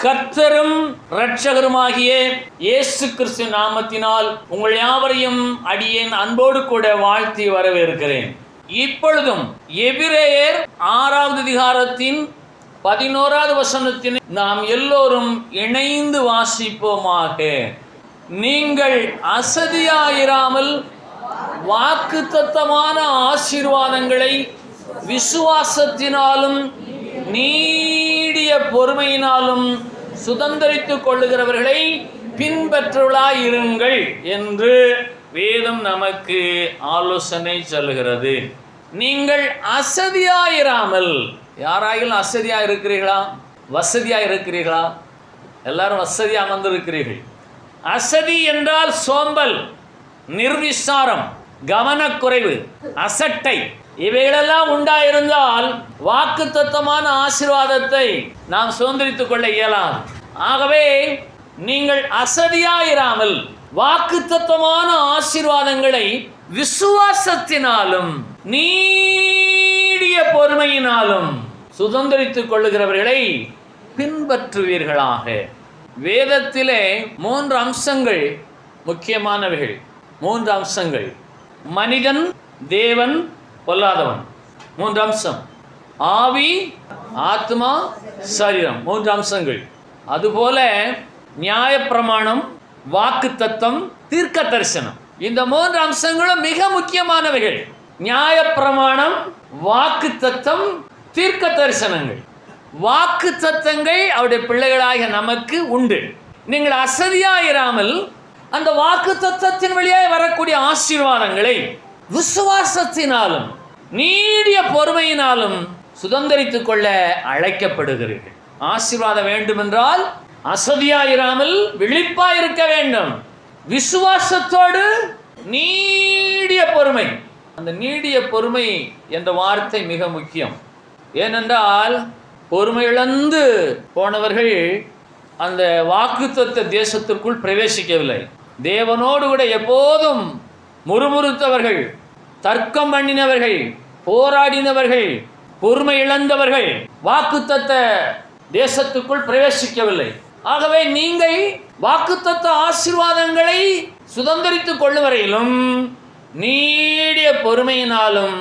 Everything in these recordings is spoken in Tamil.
கர்த்தரும் இரட்சகருமாகிய இயேசு கிறிஸ்து நாமத்தினால் உங்கள் யாவரையும் அடியேன் அன்போடு கூட வாழ்த்தி வரவேற்கிறேன். இப்பொழுதும் எபிரேயர் 6வது அதிகாரத்தின் 11வது வசனத்தினை நாம் எல்லோரும் இணைந்து வாசிப்போமாக. நீங்கள் அசதியாயிராமல் வாக்குத்தத்தமான ஆசீர்வாதங்களை விசுவாசத்தினாலும் நீடிய பொறுமையினாலும் சுதந்தரித்துக் கொள்ளுகிறவர்களை பின்பற்றுவர்களாயிருங்கள் என்று வேதம் நமக்கு ஆலோசனை சொல்லுகிறது. நீங்கள் அசதியாயிராமல், யாராயிலும் அசதியா இருக்கிறீர்களா? வசதியா இருக்கிறீர்களா? எல்லாரும் வசதியா அமர்ந்திருக்கிறீர்கள். அசதி என்றால் சோம்பல், நிர்விசாரம், கவனக்குறைவு, அசட்டை, இவைகளெல்லாம் உண்டாயிருந்தால் வாக்குத்தத்தமான ஆசீர்வாதத்தை நாம் சுதந்திரித்துக் கொள்ள இயலாது. ஆகவே நீங்கள் அசதியாயிராமல் வாக்குத்தத்தமான ஆசீர்வாதங்களை விசுவாசத்தினாலும் நீடிய பொறுமையினாலும் சுதந்திரித்துக் கொள்ளுகிறவர்களை பின்பற்றுவீர்களாக. வேதத்திலே 3 அம்சங்கள் முக்கியமானவைகள். 3 அம்சங்கள்: மனிதன், தேவன், பொல்லாதவன். 3 அம்சம்: ஆவி, ஆத்மா, சரீரம். 3 அம்சங்கள். அதுபோல நியாயப்பிரமாணம், வாக்கு தத்தம், தீர்க்க தரிசனம். இந்த 3 அம்சங்களும் மிக முக்கியமானவைகள். நியாயப்பிரமாணம், வாக்கு தத்தம், தீர்க்க தரிசனங்கள். வாக்கு தத்தங்கள் அவருடைய பிள்ளைகளாக நமக்கு உண்டு. நீங்கள் அசதியாயிராமல் அந்த வாக்கு தத்தத்தின் வழியாக வரக்கூடிய ஆசீர்வாதங்களை விசுவாசத்தினாலும் நீடிய பொறுமையினாலும் சுதந்திரித்துக் கொள்ள அழைக்கப்படுகிறீர்கள். ஆசீர்வாதம் வேண்டுமென்றால் அசதியாயிராமல் விழிப்பாயிருக்க வேண்டும். விசுவாசத்தோடு நீடிய பொறுமை. அந்த நீடிய பொறுமை என்ற வார்த்தை மிக முக்கியம். ஏனென்றால் பொறுமை இழந்து போனவர்கள் அந்த வாக்குத்தத்த தேசத்திற்குள் பிரவேசிக்கவில்லை. தேவனோடு கூட எப்போதும் முறுமுறுத்தவர்கள், தர்க்கம் பண்ணினவர்கள், போராடினவர்கள், பொறுமை இழந்தவர்கள் வாக்குத்தத்த தேசத்துக்குள் பிரவேசிக்கவில்லை. ஆகவே நீங்கள் வாக்குத்தத்த ஆசீர்வாதங்களை சுதந்திரித்துக் கொள்ளும் வரையிலும் நீடிய பொறுமையினாலும்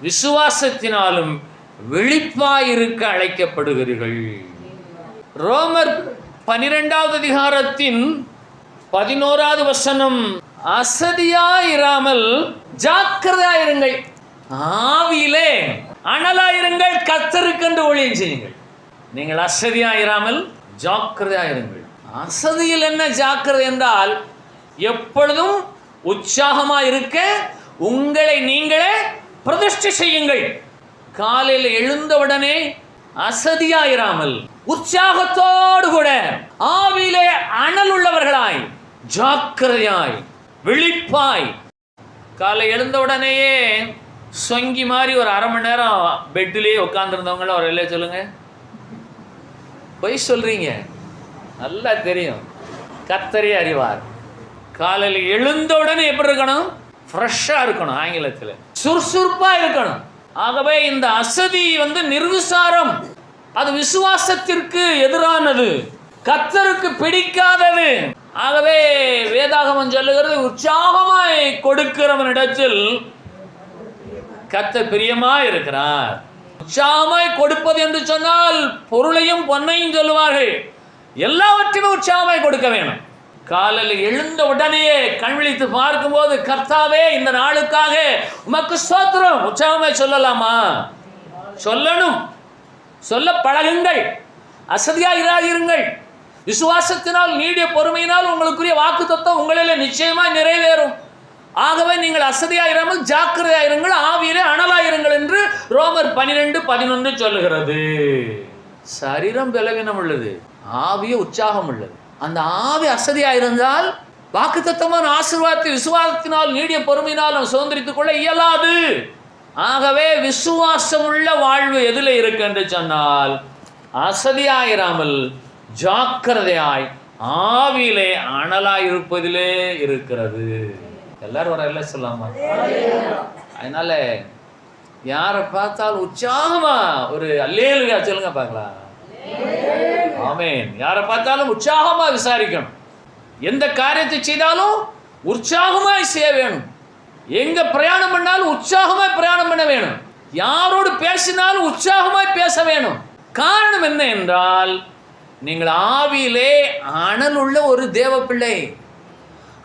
விசுவாசத்தினாலும் விழிப்பாயிருக்க அழைக்கப்படுகிறீர்கள். ரோமர் 12வது அதிகாரத்தின் 11வது வசனம்: அசதியாயிராமல் ஜாக்கிரதையாயிருங்கள், ஆவியிலே அனலாயிருங்கள், கர்த்தருக்கென்று ஊழியம் செய்யுங்கள். நீங்கள் அசதியாயிராமல் ஜாக்கிரதையாயிருங்கள். அசதியில் என்ன ஜாக்கிரதை என்றால், எப்பொழுதும் உற்சாகமாக இருக்க உங்களை நீங்களே பிரதிஷ்டை செய்யுங்கள். காலையில் எழுந்தவுடனே அசதியாயிராமல் உற்சாகத்தோடு கூட ஆவியிலே அனல் உள்ளவர்களாய், ஜாக்கிரதையாய், விழிப்பாய். காலை எழுந்தவுடனேயே சொங்கி மாதிரி ஒரு அரை மணி நேரம் பெட்டிலேயே உட்காந்துருந்தவங்கள ஒரு இல்லை சொல்லுங்க. பொய் சொல்றீங்க, நல்லா தெரியும், கர்த்தரே அறிவார். காலையில் எழுந்தவுடனே எப்படி இருக்கணும்? ஃப்ரெஷ்ஷாக இருக்கணும், ஆங்கிலத்தில் சுறுசுறுப்பாக இருக்கணும். ஆகவே இந்த அசதி நிர்விசாரம், அது விசுவாசத்திற்கு எதிரானது, கர்த்தருக்கு பிடிக்காதது. ஆகவே வேதாகமம் சொல்லுகிறது, உற்சாகமாய் கொடுக்கிறவனிடத்தில் கர்த்தர் பிரியமாய் இருக்கிறார். உற்சாகமாய் கொடுப்பது என்று சொன்னால் பொருளையும் பொன்னையும் சொல்லுவார்கள். எல்லாவற்றையும் உற்சாகமாய் கொடுக்க வேணும். காலையில் எழுந்த உடனேயே கண் விழித்து பார்க்கும்போது, கர்த்தாவே இந்த நாளுக்காக உமக்கு ஸ்தோத்திரம், உற்சாகமாய் சொல்லலாமா? சொல்லணும். சொல்ல பழகுங்கள். அசதியாயிராதிருங்கள். விசுவாசத்தினால் நீடிய பொறுமையினால் உங்களுக்குரிய வாக்கு தத்தம் உங்களில் நிச்சயமாய் நிறைவேறும். ஆகவே நீங்கள் அசதியாயிராமல் ஜாக்கிரதையாயிருங்கள், ஆவியிலே அனலாயிருங்கள் என்று ரோமர் 12:11 சொல்லுகிறது. சரீரம் பலவீனம் உள்ளது, ஆவிய உற்சாகம் உள்ளது. அந்த ஆவி அசதியாயிருந்தால் வாக்குத்தத்தமான ஆசீர்வாதத்தை விசுவாசத்தினால் நீடிய பொறுமையினால் சுதந்திரித்துக் கொள்ள இயலாது. ஆகவே விசுவாசம் உள்ள வாழ்வு எதில் இருக்கு என்று சொன்னால், அசதியாயிராமல் ஜாக்கிரதையாய் ஆவியிலே அனலாயிருப்பதிலே இருக்கிறது. எல்லாரும் வர எல்லாம் சொல்லாமா? அதனால யாரை பார்த்தாலும் உற்சாகமா ஒரு அல்லேலூயா சொல்லுங்க பார்க்கலாம். ஆமென். யாரை பார்த்தாலும் உற்சாகமா விசாரிக்கணும். எந்த காரியத்தை செய்தாலும் உற்சாகமாய் செய்ய வேணும். எங்க பிரயாணம் பண்ணாலும் உற்சாகமாய் பிரயாணம் பண்ண வேணும். யாரோடு பேசினாலும் உற்சாகமாய் பேச வேணும். காரணம் என்ன என்றால், நீங்கள் ஆவியிலே அனல் உள்ள ஒரு தேவ பிள்ளை.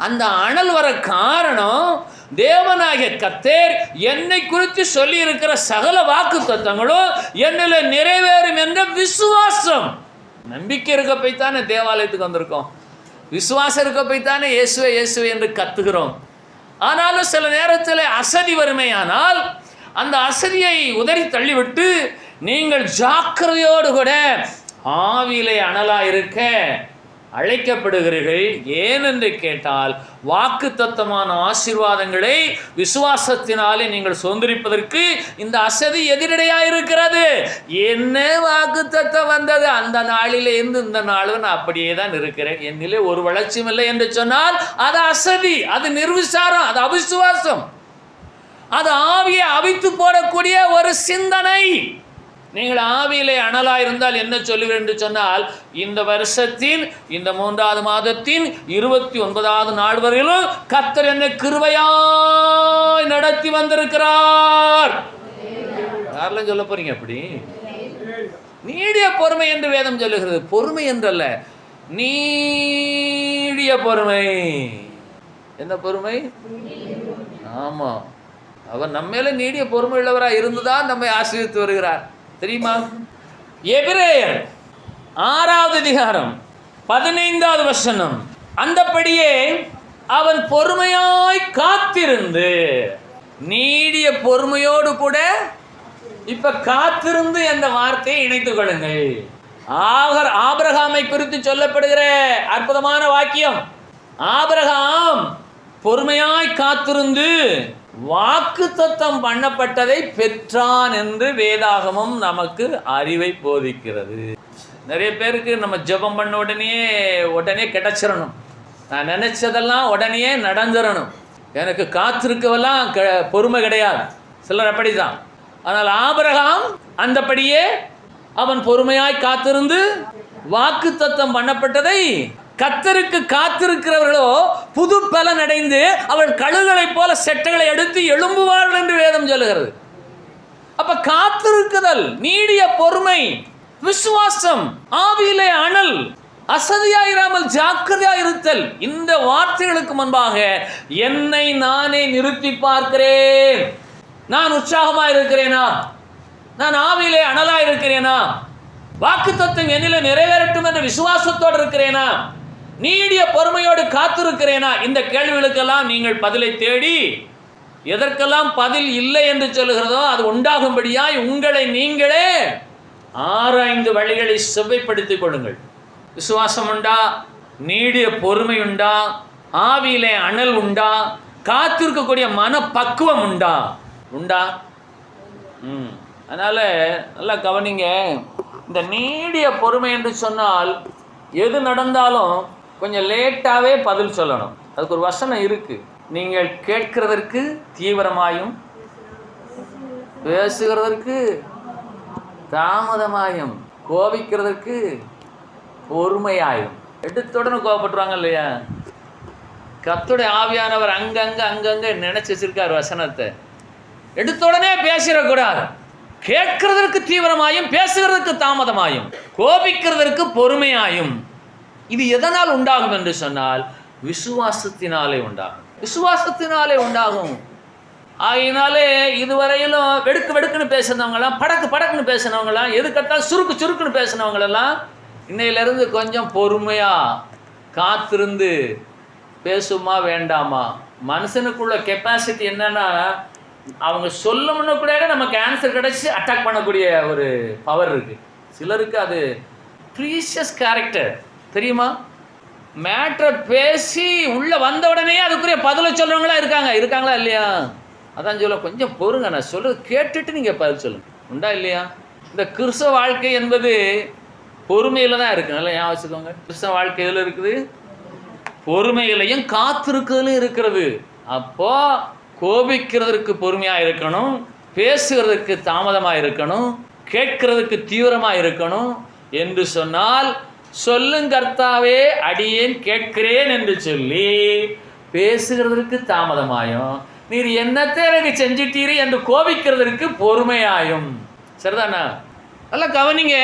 அந்த அனல் வர காரணம், தேவனாகிய கர்த்தர் என்னை குறித்து சொல்லி இருக்கிற சகல வாக்கு தத்தங்களும் என்னில் நிறைவேறும் என்ற விசுவாசம். நம்பிக்கை இருக்க போய்த்தானே தேவாலயத்துக்கு வந்திருக்கோம். விசுவாசம் இருக்க போய்த்தானே இயேசுவே இயேசுவே என்று கத்துகிறோம். ஆனாலும் சில நேரத்தில் அசதி வறுமையானால் அந்த அசதியை உதறி தள்ளிவிட்டு நீங்கள் ஜாக்கிரதையோடு கூட ஆவியிலே அனலா இருக்க அழைக்கப்படுகிறீர்கள். ஏனென்று கேட்டால், வாக்கு தத்தமான ஆசீர்வாதங்களை விசுவாசத்தினாலே நீங்கள் சுதந்திரிப்பதற்கு இந்த அசதி எதிரடையாக இருக்கிறது. என்ன வாக்கு தத்தம் வந்தது, அந்த நாளிலே இருந்து இந்த நாளும் நான் அப்படியே தான் இருக்கிறேன், என்னிலே ஒரு வளர்ச்சியும் இல்லை என்று சொன்னால் அது அசதி, அது நிர்விசாரம், அது அவிசுவாசம், அது ஆவியை அவித்து போடக்கூடிய ஒரு சிந்தனை. நீங்கள் ஆவியிலே அனலாக இருந்தால் என்ன சொல்லுவேன் என்று சொன்னால், இந்த வருஷத்தின் இந்த 3வது மாதத்தின் 29வது நாள் வரையிலும் கர்த்தர் என்னை கிருபையாய் நடத்தி வந்திருக்கிறார். யாரெல்லாம் சொல்ல போறீங்க? அப்படி நீடிய பொறுமை என்று வேதம் சொல்லுகிறது. பொறுமை என்றல்ல, நீடிய பொறுமை. என்ன பொறுமை? ஆமா, அவர் நம்ம மேல நீடிய பொறுமை உள்ளவராக இருந்துதான் நம்மை ஆசீர்வதித்து வருகிறார். தெரியுமா? எபிரேயர் 6வது அதிகாரம் 15வது வசனம், அந்தபடியே அவன் பொறுமையாய் காத்திருந்து, நீடிய பொறுமையோடு கூட இப்ப காத்திருந்து என்ற வார்த்தையை இணைத்துக் கொள்ளுங்கள். ஆபிரகாமை குறித்து சொல்லப்படுகிற அற்புதமான வாக்கியம். ஆபிரகாம் பொறுமையாய் காத்திருந்து வாக்குத்தத்தம் பண்ணப்பட்டதை பெற்றான் என்று வேதாகமம் நமக்கு அறிவை போதிக்கிறது. நிறைய பேருக்கு நம்ம ஜெபம் பண்ண உடனே கிடைச்சிடணும், நான் நினைச்சதெல்லாம் உடனே நடந்துடணும், எனக்கு காத்திருக்கவெல்லாம் பொறுமை கிடையாது. சிலர் அப்படிதான். ஆனால் ஆபிரகாம் அந்தபடியே அவன் பொறுமையாய் காத்திருந்து வாக்குத்தத்தம் பண்ணப்பட்டதை, கர்த்தருக்கு காத்திருக்கிறவர்களோ புது பலன் அடைந்து அவள் கழுகுகளைப் போல செட்டைகளை எடுத்து எழும்புவார்கள் என்று வேதம் சொல்லுகிறது. அப்ப காத்திருக்குதல், நீடிய பொறுமை, விசுவாசம், ஆவியிலே அனல், அசதியாயிராமல் ஜாக்கிரதையாயிருத்தல், இந்த வார்த்தைகளுக்கு முன்பாக என்னை நானே நிறுத்தி பார்க்கிறேன். நான் உற்சாகமாக இருக்கிறேனா? நான் ஆவியிலே அனலாக இருக்கிறேனா? வாக்குத்தத்தம் என்னிலே நிறைவேறட்டும் என்ற விசுவாசத்தோடு இருக்கிறேனா? நீடிய பொறுமையோடு காத்திருக்கிறேனா? இந்த கேள்விகளுக்கெல்லாம் நீங்கள் பதிலை தேடி, எதற்கெல்லாம் பதில் இல்லை என்று சொல்லுகிறதோ அது உண்டாகும்படியாய் உங்களை நீங்களே ஆராய்ந்து வழிகளை செவ்வைப்படுத்திக் கொள்ளுங்கள். விசுவாசம் உண்டா? நீடிய பொறுமை உண்டா? ஆவியிலே அனல் உண்டா? காத்திருக்கக்கூடிய மனப்பக்குவம் உண்டா? அதனால் நல்லா கவனிங்க. இந்த நீடிய பொறுமை என்று சொன்னால், எது நடந்தாலும் கொஞ்சம் லேட்டாகவே பதில் சொல்லணும். அதுக்கு ஒரு வசனம் இருக்குது. நீங்கள் கேட்கிறதற்கு தீவிரமாயும், பேசுகிறதற்கு தாமதமாயும், கோபிக்கிறதற்கு பொறுமையாயும். எடுத்துடனே கோபப்பட்டுருவாங்க இல்லையா? கர்த்தருடைய ஆவியானவர் அங்கங்கே நினைச்சு வச்சிருக்கார் வசனத்தை. எடுத்த உடனே பேசிடக்கூடாது. கேட்கிறதற்கு தீவிரமாயும், பேசுகிறதற்கு தாமதமாயும், கோபிக்கிறதற்கு பொறுமையாயும். இது எதனால் உண்டாகும் என்று சொன்னால், விசுவாசத்தினாலே உண்டாகும். விசுவாசத்தினாலே உண்டாகும். ஆகினாலே இதுவரையிலும் வெடுக்குன்னு பேசினவங்களாம், படக்குன்னு பேசினவங்களாம், எது கட்டாலும் சுருக்குன்னு பேசினவங்களெல்லாம் இன்னையிலிருந்து கொஞ்சம் பொறுமையா காத்திருந்து பேசுமா வேண்டாமா. மனுஷனுக்குள்ள கெப்பாசிட்டி என்னன்னா, அவங்க சொல்லணும்னு கூட நமக்கு ஆன்சர் கிடைச்சி அட்டாக் பண்ணக்கூடிய ஒரு பவர் இருக்கு. சிலருக்கு அது ப்ரீஷியஸ் கேரக்டர், தெரியுமா? மேட்ரை பேசி உள்ள வந்த உடனே அதுக்குரிய பதிலை சொல்றவங்களா இருக்காங்களா இல்லையா? அதான் சொல்ல, கொஞ்சம் பொறுங்க, நான் சொல்றது கேட்டுட்டு நீங்க பதில் சொல்லுங்க. உண்டா இல்லையா? இந்த கிறிஸ்தவ வாழ்க்கை என்பது பொறுமையில தான் இருக்கு. நல்லா ஞாபகம் வச்சுக்கோங்க. கிறிஸ்தவ வாழ்க்கை எதில் இருக்குது? பொறுமையிலையும் காத்திருக்கிறதுலையும் இருக்கிறது. அப்போ கோபிக்கிறதுக்கு பொறுமையாக இருக்கணும், பேசுகிறதுக்கு தாமதமாக இருக்கணும், கேட்கிறதுக்கு தீவிரமாக இருக்கணும் என்று சொன்னால் சொல்லும் கர்த்தாவே அடியேன் கேட்கிறேன் என்று சொல்லி பேசுகிறதற்கு தாமதமாயும், நீர் என்னத்தை எனக்கு செஞ்சிட்டீரு என்று கோபிக்கிறதற்கு பொறுமையாயும். சரிதானா? நல்லா கவனிங்க.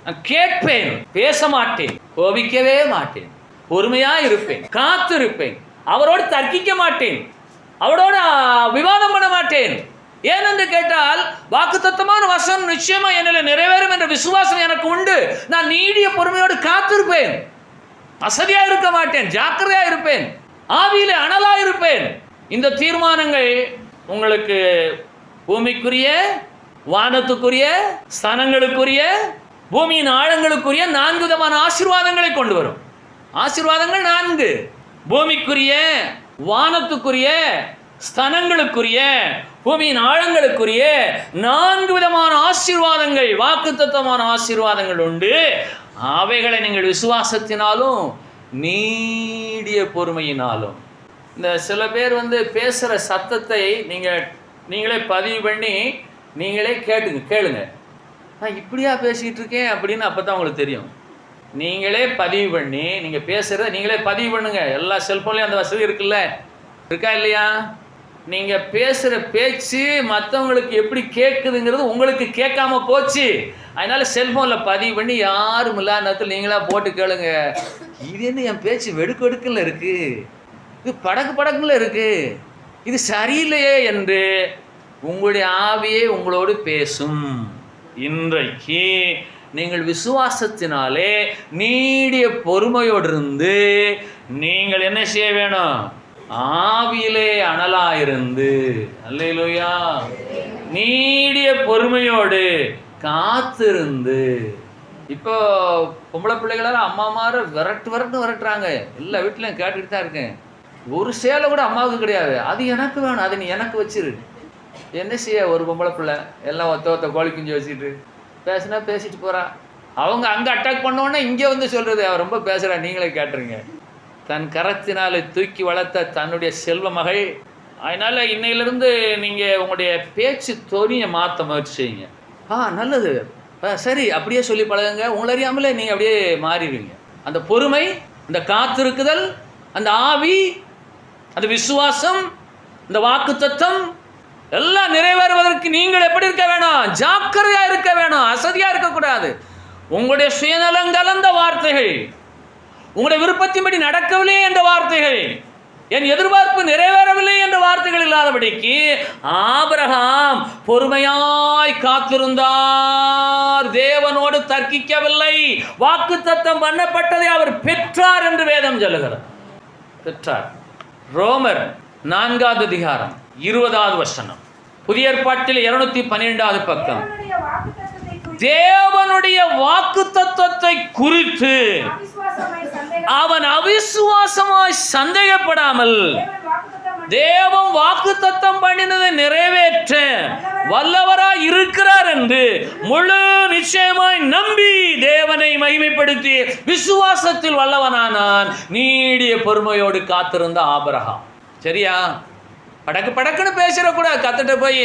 நான் கேட்பேன், பேச மாட்டேன், கோபிக்கவே மாட்டேன், பொறுமையா இருப்பேன், காத்து இருப்பேன், அவரோடு தர்க்கிக்க மாட்டேன், அவரோட விவாதம் பண்ண மாட்டேன். ஏனென்று கேட்டால் வாக்குத்தத்தமான வசனம் நிச்சயமா என்னில் நிறைவேறும் என்ற விசுவாசம் எனக்கு உண்டு. நான் நீடிய பொறுமையோடு காத்திருப்பேன், அசதியா இருக்க மாட்டேன், ஜாக்கிரதையா இருப்பேன், ஆவியிலே அனலா இருப்பேன். இந்த தீர்மானங்கள் உங்களுக்கு பூமிக்குரிய, வானத்துக்குரிய, ஸ்தனங்களுக்குரிய, பூமியின் ஆழங்களுக்குரிய 4 விதமான ஆசீர்வாதங்களை கொண்டு வரும். ஆசீர்வாதங்கள் 4: பூமிக்குரிய, வானத்துக்குரிய, ஸ்தனங்களுக்குரிய, பூமியின் ஆழங்களுக்குரிய 4 விதமான ஆசீர்வாதங்கள், வாக்குத்தத்தமான ஆசீர்வாதங்கள் உண்டு. அவைகளை நீங்கள் விசுவாசத்தினாலும் நீடிய பொறுமையினாலும். இந்த சில பேர் பேசுகிற சத்தத்தை நீங்களே பதிவு பண்ணி நீங்களே கேளுங்க. நான் இப்படியா பேசிகிட்டு இருக்கேன் அப்படின்னு அப்போ தான் உங்களுக்கு தெரியும். நீங்களே பதிவு பண்ணி நீங்கள் பேசுகிறத நீங்களே பதிவு பண்ணுங்க. எல்லா செல்ஃபோன்லேயும் அந்த வசதி இருக்குல்ல, இருக்கா இல்லையா? நீங்கள் பேசுகிற பேச்சு மற்றவங்களுக்கு எப்படி கேட்குதுங்கிறது உங்களுக்கு கேட்காம போச்சு. அதனால் செல்ஃபோனில் பதிவு பண்ணி யாரும் இல்லாத நேரத்தில் நீங்களாக போட்டு கேளுங்க. இது என்ன என் பேச்சு வெடுக்கெடுக்கில் இருக்குது, இது படக்குல இருக்குது, இது சரியில்லையே என்று உங்களுடைய ஆவியே உங்களோடு பேசும். இன்றைக்கு நீங்கள் விசுவாசத்தினாலே நீடிய பொறுமையோடு இருந்து நீங்கள் என்ன செய்ய வேணும்? ஆவியிலே அனலாயிருந்து, அல்லேலூயா, நீடிய பொறுமையோடு காத்திருந்து. இப்போ பொம்பளை பிள்ளைகளால் அம்மாமாரை விரட்டுறாங்க. எல்லா வீட்டிலையும் கேட்டுக்கிட்டு தான் இருக்கேன். ஒரு சேலை கூட அம்மாவுக்கு கிடையாது, அது எனக்கு வேணும், அதை நீ எனக்கு வச்சிரு. என்ன செய்ய? ஒரு பொம்பளை பிள்ளை எல்லாம் ஒத்த கோழி குஞ்சு வச்சுட்டு பேசினா பேசிட்டு போகிறா. அவங்க அங்கே அட்டாக் பண்ணோன்னே இங்கே சொல்கிறது, அவள் ரொம்ப பேசுகிறா, நீங்களே கேட்டுருங்க. தன் கரத்தினாலே தூக்கி வளர்த்த தன்னுடைய செல்வ மகள். அதனால் இன்னையிலிருந்து நீங்கள் உங்களுடைய பேச்சு தொனியை மாற்ற முயற்சி செய்யுங்க. நல்லது, சரி, அப்படியே சொல்லி பழகுங்க. உங்களை அறியாமலே நீங்கள் அப்படியே மாறிடுவீங்க. அந்த பொறுமை, அந்த காத்திருக்குதல், அந்த ஆவி, அந்த விசுவாசம், இந்த வாக்குத்தத்தம் எல்லாம் நிறைவேறுவதற்கு நீங்கள் எப்படி இருக்க வேணும்? ஜாக்கிரதையாக இருக்க வேணும், அசதியாக இருக்கக்கூடாது. உங்களுடைய சுயநலம் கலந்த வார்த்தைகள், உங்களுடைய விருப்பத்தின்படி நடக்கவில்லை என்ற வார்த்தைகள், என் எதிர்பார்ப்பு நிறைவேறவில்லை என்ற வார்த்தைகள் இல்லாதபடிக்கு ஆபிரகாம் பொறுமையாய் காத்திருந்தார், தேவனோடு தர்க்கிக்கவில்லை. வாக்குத்தத்தம் பண்ணப்பட்டதை அவர் பெற்றார் என்று வேதம் சொல்லுகிறது. பெற்றார். ரோமர் 4வது அதிகாரம் 20வது வசனம், புதிய ஏற்பாட்டில் 212வது பக்கம். தேவனுடைய வாக்குத்தத்தத்தை குறித்து அவன் அவிசுவாசமாய் சந்தேகப்படாமல் தேவன் வாக்குத்தத்தம் பண்ணினதை நிறைவேற்ற வல்லவராய் இருக்கிறார் என்று முழு நிச்சயமாய் நம்பி தேவனை மகிமைப்படுத்தி விசுவாசத்தில் வல்லவனானான். நீடிய பொறுமையோடு காத்திருந்த ஆபிரகாம். சரியா? படக்குன்னு பேசிடக்கூடாது. கத்துட்டு போய்,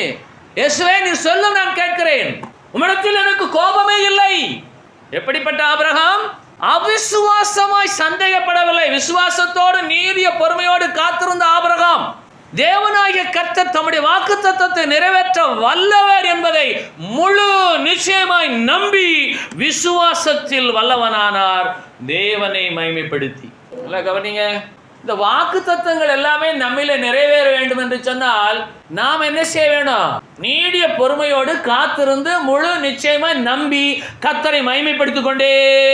இயேசுவே நீர் சொல்லும், நான் கேட்கிறேன், உம்மிடத்தில் எனக்கு கோபமே இல்லை. எப்படிப்பட்ட ஆபிரகாம்? அவிசுவாசமாய் சந்தேகப்படவில்லை, விசுவாசத்தோடு நீடிய பொறுமையோடு காத்திருந்த ஆபிரகாம் தேவனாகிய கர்த்தர் தம்முடைய வாக்குத்தத்தத்தை நிறைவேற்ற வல்லவர் என்பதை முழு நிச்சயமாய் நம்பி விசுவாசத்தில் வல்லவனானார், தேவனை மகிமைப்படுத்தி. நல்லா கவனிங்க. இந்த வாக்குத்தத்தங்கள் எல்லாமே நம்மிலே நிறைவேற வேண்டும் என்று சொன்னால் நாம் என்ன செய்ய வேணும்? நீடிய பொறுமையோடு காத்திருந்து முழு நிச்சயமாய் நம்பி கர்த்தரை மகிமைப்படுத்திக் கொண்டே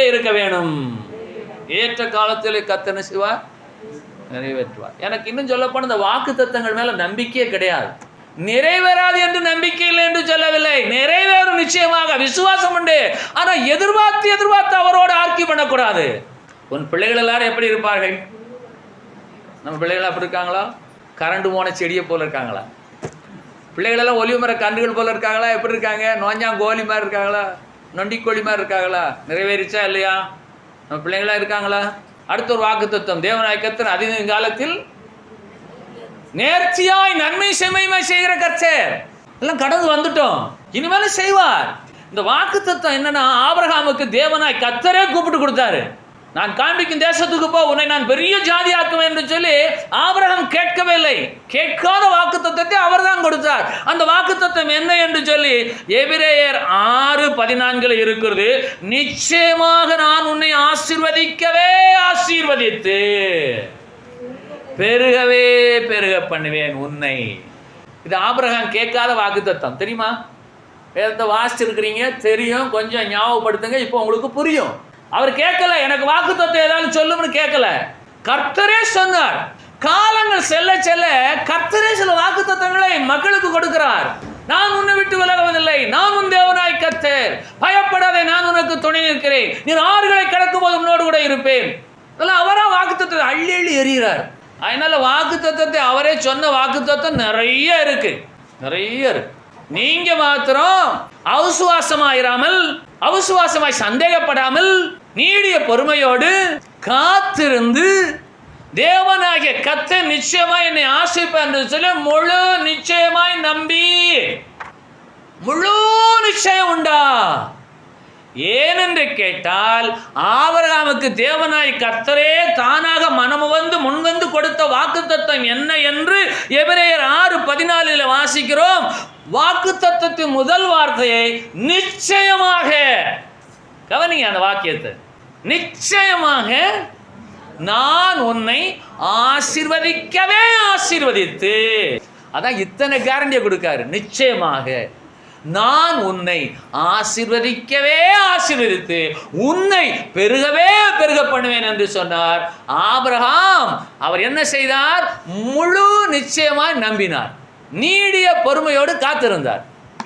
இருக்க வேணும். ஏற்ற காலத்தில் கர்த்தர் செய்வார், நிறைவேற்றுவார். எனக்கு இன்னும் சொல்லப்போன இந்த வாக்குத்தத்தங்கள் மேல நம்பிக்கையே கிடையாது. நிறைவேறாது என்று நம்பிக்கை இல்லை என்று சொல்லவில்லை, நிறைவேறும் நிச்சயமாக விசுவாசம் உண்டு. ஆனா எதிர்பார்த்து அவரோடு ஆர்க்கி பண்ணக்கூடாது. உன் பிள்ளைகள் எல்லாரும் எப்படி இருப்பார்கள்? நம்ம பிள்ளைகள் அப்படி இருக்காங்களா? கரண்டு போன செடியை போல இருக்காங்களா? பிள்ளைகளெல்லாம் ஒலிவு மர கன்றுகள் போல இருக்காங்களா? எப்படி இருக்காங்க? நோஞ்சாங்கோழி மாதிரி இருக்காங்களா? நொண்டிக்கோழி மாதிரி இருக்காங்களா? நிறைவேறிச்சா இல்லையா? நம்ம பிள்ளைங்களாம் இருக்காங்களா? அடுத்த ஒரு வாக்குத்தத்தம், தேவனாகிய கர்த்தர் அதிக காலத்தில் நேர்ச்சியாய் நன்மை செம்மையுமாய் செய்கிற கர்த்தர். எல்லாம் கடந்து வந்துட்டோம், இனிமேலும் செய்வார். இந்த வாக்குத்தத்தம் என்னன்னா, ஆபிரகாமுக்கு தேவனாய் கர்த்தரே கூப்பிட்டு கொடுத்தாரு. நான் காண்பிக்கும் தேசத்துக்கு போ, உன்னை நான் பெரிய ஜாதியாக்குவேன் என்று சொல்லி ஆபிரகாம் கேட்கவே இல்லை. கேட்காத வாக்குத்தத்தத்தை அவர் தான் கொடுத்தார். அந்த வாக்குத்தத்தம் என்ன என்று சொல்லி எபிரேயர் 6:14 இருக்கிறது. நிச்சயமாக நான் உன்னை ஆசீர்வதிக்கவே ஆசீர்வதித்து பெருகவே பெருக பண்ணுவேன் உன்னை. இது ஆபிரகாம் கேட்காத வாக்குத்தத்தம். தெரியுமா? வேதத்தை வாசிச்சிருக்கிறீங்க, தெரியும். கொஞ்சம் ஞாபகப்படுத்துங்க, இப்போ உங்களுக்கு புரியும். அவர் கேட்கல, எனக்கு வாக்குத்தத்தம் ஏதாவது சொல்லும்னு கேட்கல. கர்த்தரே சொன்னார். காலங்கள் செல்ல செல்ல கர்த்தரே சில வாக்குத்தத்தங்களை மக்களுக்கு கொடுக்கிறார். நான் உன்னை விட்டு விலகுவதில்லை, நான் உன் தேவனாய் கர்த்தர், பயப்படாதே, நான் உனக்கு துணை நிற்கிறேன், நீ ஆறுகளை கடக்கும் போது உன்னோடு கூட இருப்பேன். இதெல்லாம் அவரா வாக்குத்தத்தத்தை அள்ளி அள்ளி எறிகிறார். அதனால வாக்குத்தத்தத்தை அவரே சொன்ன வாக்குத்தத்தம் நிறைய இருக்கு, நிறைய இருக்கு. நீங்க மாத்திரம் அவிசுவாசமாயிராமல், அவிசுவாசமாய் சந்தேகப்படாமல், நீடிய பொறுமையோடு காத்திருந்து தேவனாகிய கர்த்தர் நிச்சயமாய் என்னை ஆசீர்வதிப்பார் என்று சொல்லி முழு நிச்சயமாய் நம்பி, முழு நிச்சயம் உண்டா? ஏனென்று கேட்டால், ஆபிரகாமுக்கு தேவனாய் கர்த்தரே தானாக மனமு வந்து முன்வந்து கொடுத்த வாக்குத்தத்தம் என்ன என்று எபிரேயர் 6:14 வாசிக்கிறோம். வாக்குத்தத்தத்தின் முதல் வார்த்தையை நிச்சயமாக, கவனிங்க அந்த வாக்கியத்தை, நிச்சயமாக நான் உன்னை ஆசீர்வதிக்கவே ஆசீர்வதித்து. அதான் இத்தனை கேரண்டியை கொடுக்காரு. நிச்சயமாக நான் உன்னை ஆசீர்வதிக்கவே ஆசீர்வதித்து உன்னை பெருகவே பெருக பண்ணுவேன் என்று சொன்னார். ஆபிரகாம் அவர் என்ன செய்தார்? முழு நிச்சயமாய் நம்பினார், நீடிய பொறுமையோடு காத்திருந்தார்.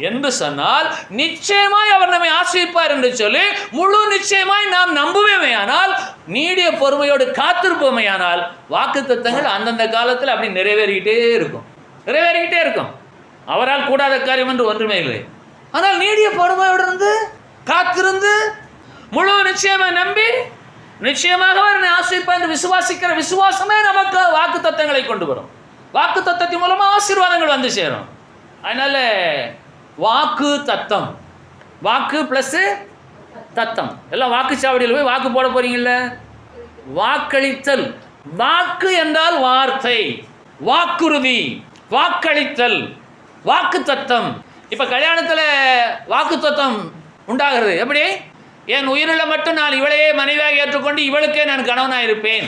என்று சொன்னால் நிச்சயமாய் அவர் நம்மை ஆசீர்வதிப்பார் என்று சொல்லி முழு நிச்சயமாய் நாம் நம்புவேமே ஆனால், நீடிய பொறுமையோடு காத்திருப்போமே ஆனால், வாக்குத்தத்தங்கள் அந்தந்த காலத்தில் அப்படி நிறைவேறிக்கிட்டே இருக்கும், நிறைவேறிக்கிட்டே இருக்கும். அவரால் கூடாத காரியம் என்று ஒன்றுமே இல்லை. ஆனால் நீடிய பொறுமையோடு இருந்து காத்திருந்து முழு நிச்சயமாக நம்பி நிச்சயமாக அவர் ஆசீர்வதிப்பார் என்று விசுவாசிக்கிற விசுவாசமே நமக்கு வாக்கு தத்தங்களை கொண்டு வரும். வாக்கு தத்தத்தின் மூலமாக ஆசீர்வாதங்கள் வந்து சேரும். அதனால வாக்கு தத்தம், வாக்கு பிளஸ் தத்தம், எல்லாம் வாக்குச்சாவடியில் போய் வாக்கு போட போறீங்கல்ல. வாக்களித்தல், வாக்கு என்றால் வார்த்தை, வாக்குறுதி, வாக்களித்தல், வாக்கு தத்தம். இப்போ கல்யாணத்தில் வாக்கு தத்தம் உண்டாகிறது. எப்படி? என் உயிருள்ள மட்டும் நான் இவளையே மனைவியாக ஏற்றுக்கொண்டு இவளுக்கே நான் கணவனாக இருப்பேன்,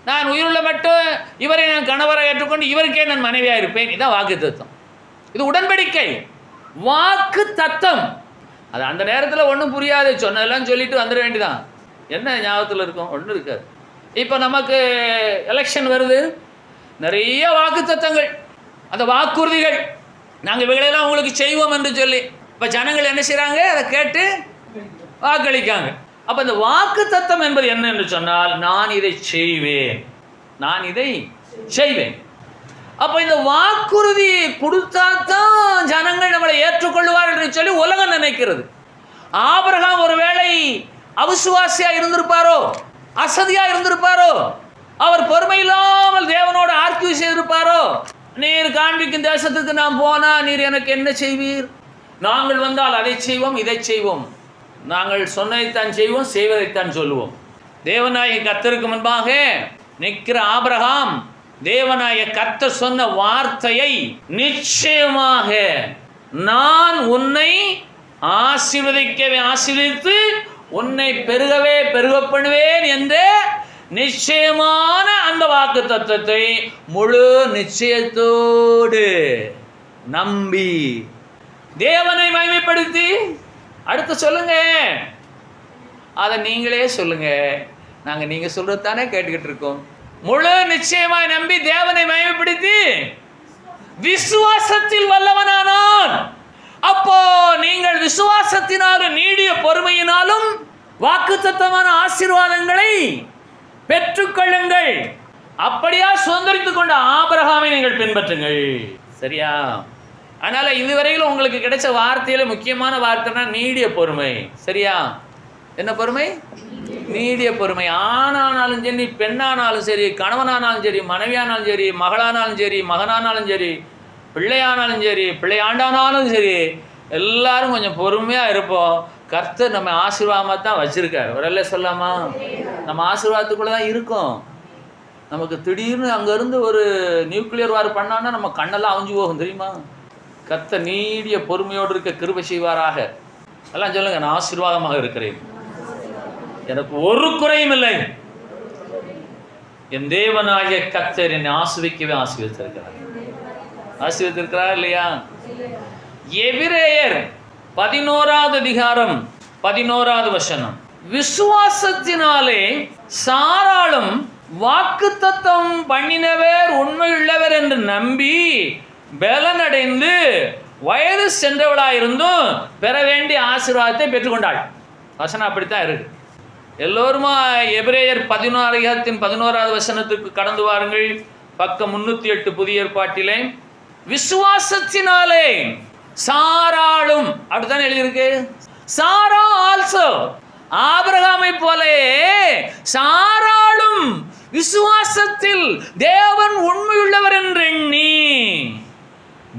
நான் உயிருள்ள மட்டும் இவரை நான் கணவராக ஏற்றுக்கொண்டு இவருக்கே நான் மனைவியாக இருப்பேன். இதுதான் வாக்கு தத்தம். இது உடன்படிக்கை, வாக்கு தத்தம். அது அந்த நேரத்தில் ஒன்றும் புரியாது, சொன்னதெல்லாம் சொல்லிட்டு வந்துட வேண்டியதான். என்ன ஞாபகத்தில் இருக்கும்? ஒன்றும் இருக்காது. இப்போ நமக்கு எலெக்ஷன் வருது, நிறைய வாக்கு தத்தங்கள், அந்த வாக்குறுதிகள், நாங்கள் இவைகளெல்லாம் உங்களுக்கு செய்வோம் என்று சொல்லி இப்போ ஜனங்கள் என்ன செய்கிறாங்க? அதை கேட்டு வாக்களிக்காங்க. அப்போ இந்த வாக்கு தத்தம் என்பது என்ன என்று சொன்னால், நான் இதை செய்வேன், நான் இதை செய்வேன். அப்போ இந்த வாக்குறுதி கொடுத்தா தான் ஜனங்கள் நம்மளை ஏற்றுக்கொள்வார் என்று சொல்லி உலகம் நினைக்கிறது. ஆபிரகாம் ஒருவேளை அவிசுவாசியாக இருந்திருப்பாரோ, அசதியாக இருந்திருப்பாரோ, அவர் பொறுமை இல்லாமல் தேவனோடு ஆர்கியூ செய்திருப்பாரோ, நீர் காண்பிக்கும் தேசத்துக்கு நாம் போனால் நீர் எனக்கு என்ன செய்வீர், நாங்கள் வந்தால் அதை செய்வோம் இதை செய்வோம், நாங்கள் சொன்னதைத்தான் செய்வோம் செய்வதைத்தான் சொல்லுவோம். தேவனாய கர்த்தருக்கு முன்பாக நிற்கிற ஆபிரகாம் தேவனாய கர்த்தர் சொன்ன வார்த்தையை நிச்சயமாக நான் உன்னை ஆசீர்வதிக்கவே ஆசீர்வதித்து உன்னை பெருகவே பெருக பண்ணுவேன் என்ற நிச்சயமான அந்த வாக்கு தத்துவத்தை முழு நிச்சயத்தோடு நம்பி தேவனை மகிமைப்படுத்தி, அடுத்து சொல்லுங்க, அதை நீங்களே சொல்லுங்க, நாங்கள் நீங்கள் சொல்றது தானே கேட்டுக்கிட்டு இருக்கோம். முழு நிச்சயமாய் நம்பி தேவனை மகிமைப்படுத்தி விசுவாசத்தில் வல்லவனானான். அப்போ நீங்கள் விசுவாசத்தினாலும் நீடிய பொறுமையினாலும் வாக்குத்தத்தமான ஆசீர்வாதங்களை பெற்றுக்கொள்ளுங்கள். அப்படியா சுதந்திரித்துக் கொண்ட ஆபிரகாமை நீங்கள் பின்பற்றுங்கள். சரியா? அதனால இதுவரையிலும் உங்களுக்கு கிடைச்ச வார்த்தையில முக்கியமான வார்த்தைனா நீடிய பொறுமை. சரியா? என்ன பொறுமை? நீடிய பொறுமை. ஆணானாலும் சரி, பெண்ணானாலும் சரி, கணவனானாலும் சரி, மனைவியானாலும் சரி, மகளானாலும் சரி, மகனானாலும் சரி, பிள்ளையானாலும் சரி, பிள்ளையாண்டானாலும் சரி, எல்லாரும் கொஞ்சம் பொறுமையாக இருப்போம். கர்த்தர் நம்ம ஆசீர்வாதமாக தான் வச்சுருக்கார். ஒரு சொல்லாமா, நம்ம ஆசீர்வாதத்துக்குள்ளே தான் இருக்கோம். நமக்கு திடீர்னு அங்கேருந்து ஒரு நியூக்ளியர் வார் பண்ணான்னா நம்ம கண்ணெல்லாம் அவிஞ்சு போகும் தெரியுமா? கர்த்தர் நீடிய பொறுமையோடு இருக்க கிருபை செய்வாராக. எல்லாம் சொல்லுங்கள், நான் ஆசீர்வாதமாக இருக்கிறேன், எனக்கு ஒரு குறையும் இல்லை. என் தேவனாகிய கர்த்தர் என்னை ஆசீர்வதித்திருக்கிறார். ஆசீர்வதித்திருக்கிறார் இல்லையா? எபிரேயர் 11வது அதிகாரம் 11வது வசனம். விசுவாசத்தினாலே சாராளும் வாக்குத்தத்தம் பண்ணினவர் உண்மையுள்ளவர் என்று நம்பி பலனடைந்து வயது சென்றவளாயிருந்தும் பெற வேண்டிய ஆசீர்வாதத்தை பெற்றுக்கொண்டாள். வசனம் அப்படித்தான் இருக்கு. எல்லோருமா எபிரேயர் 11வது வசனத்துக்கு கடந்து வாருங்கள். பக்கம் 308 புதிய ஏற்பாட்டிலே. விசுவாசத்தினாலே சாராளும் அப்படித்தான் எழுதியிருக்கு. சாரா ஆல்சோ, ஆபிரகாமை போலே சாராளும் விசுவாசத்தில் தேவன் உண்மையுள்ளவர் என்று எண்ணி